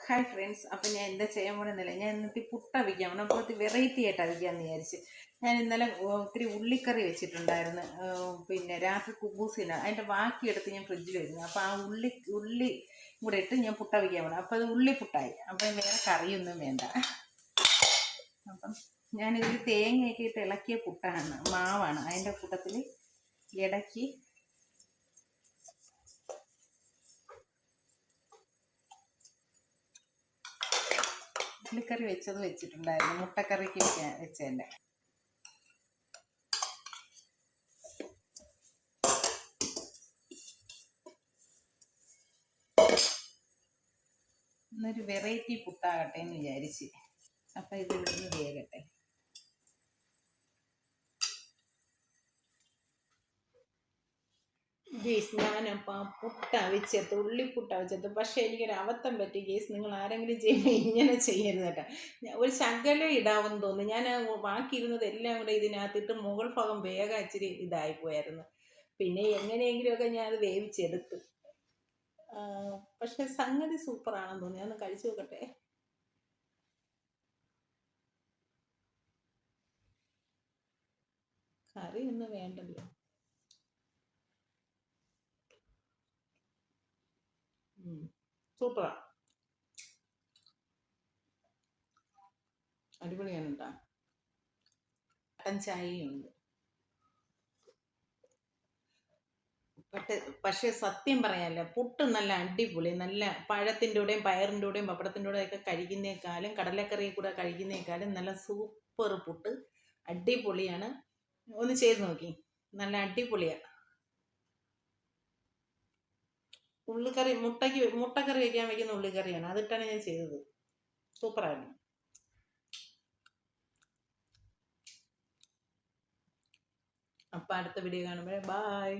Hi friends, അപ്പം ഞാൻ എന്താ ചെയ്യാൻ പോണെന്നില്ല. ഞാൻ ഇന്നത്തെ പുട്ട വയ്ക്കാം, നമ്മളത്തെ വെറൈറ്റി ആയിട്ട് അവിക്കാമെന്ന് വിചാരിച്ച്. ഞാൻ ഇന്നലെ ഒത്തിരി ഉള്ളിക്കറി വെച്ചിട്ടുണ്ടായിരുന്നു. പിന്നെ രാത്രി കുബൂസിന് അതിൻ്റെ ബാക്കിയെടുത്ത് ഞാൻ ഫ്രിഡ്ജിൽ വരുന്നു. അപ്പോൾ ആ ഉള്ളി കൂടെ ഇട്ട് ഞാൻ പുട്ട വയ്ക്കാൻ പോകണം. അപ്പോൾ അത് ഉള്ളിപ്പുട്ടായി. അപ്പം വേറെ കറിയൊന്നും വേണ്ട. അപ്പം ഞാനിതിൽ തേങ്ങയൊക്കെ ഇട്ട് ഇളക്കിയ പുട്ടാണ്, മാവാണ്. അതിൻ്റെ കൂട്ടത്തിൽ ഇടയ്ക്ക് ഉള്ളിക്കറി വെച്ചിട്ടുണ്ടായിരുന്നു, മുട്ടക്കറിക്ക് വെച്ചതിൻ്റെ. ഇന്നൊരു വെറൈറ്റി പുട്ടാകട്ടെ എന്ന് വിചാരിച്ച്. അപ്പം ഇത് ഇവിടുന്ന് വേകട്ടെ. ഗേസ്, ഞാനപ്പം പുട്ട വെച്ചെടുത്ത്, ഉള്ളിപ്പുട്ട വെച്ചെടുത്ത്. പക്ഷേ എനിക്കൊരു അബദ്ധം പറ്റി ഗേസ്. നിങ്ങൾ ആരെങ്കിലും ചെയ്യുമ്പോൾ ഇങ്ങനെ ചെയ്യരുത് കേട്ടോ. ഒരു ശകലം ഇടാമെന്ന് തോന്നുന്നു. ഞാൻ ബാക്കിയിരുന്നത് എല്ലാം കൂടെ ഇതിനകത്തിട്ട് മുകൾ ഭാഗം വേഗം ഇച്ചിരി ഇതായിപ്പോയായിരുന്നു. പിന്നെ എങ്ങനെയെങ്കിലുമൊക്കെ ഞാനത് വേവിച്ചെടുത്ത്. പക്ഷെ സംഗതി സൂപ്പറാണെന്ന് തോന്നി. ഞാനൊന്ന് കഴിച്ചു നോക്കട്ടെ. കറി ഒന്നും വേണ്ടല്ലോ. സൂപ്പറാ, അടിപൊളിയാണ് കേട്ടോ. കട്ടൻ ചായയും ഉണ്ട്. പക്ഷെ സത്യം പറയാനല്ല, പുട്ട് നല്ല അടിപൊളി. നല്ല പഴത്തിൻ്റെ കൂടെയും പയറിൻ്റെ കൂടെയും പപ്പടത്തിൻ്റെ കൂടെ ഒക്കെ കഴിക്കുന്നേക്കാളും കടലക്കറിയിൽ കൂടെ കഴിക്കുന്നേക്കാളും നല്ല സൂപ്പർ പുട്ട്. അടിപൊളിയാണ്. ഒന്ന് ചെയ്ത് നോക്കി, നല്ല അടിപൊളിയാണ്. ഉള്ളിക്കറി, മുട്ടക്കറി വയ്ക്കാൻ വയ്ക്കുന്ന ഉള്ളിക്കറിയാണ്, അതിട്ടാണ് ഞാൻ ചെയ്തത്. സൂപ്പറായിരുന്നു. അപ്പം അടുത്ത വീഡിയോ കാണുമ്പോഴേ ബായ്.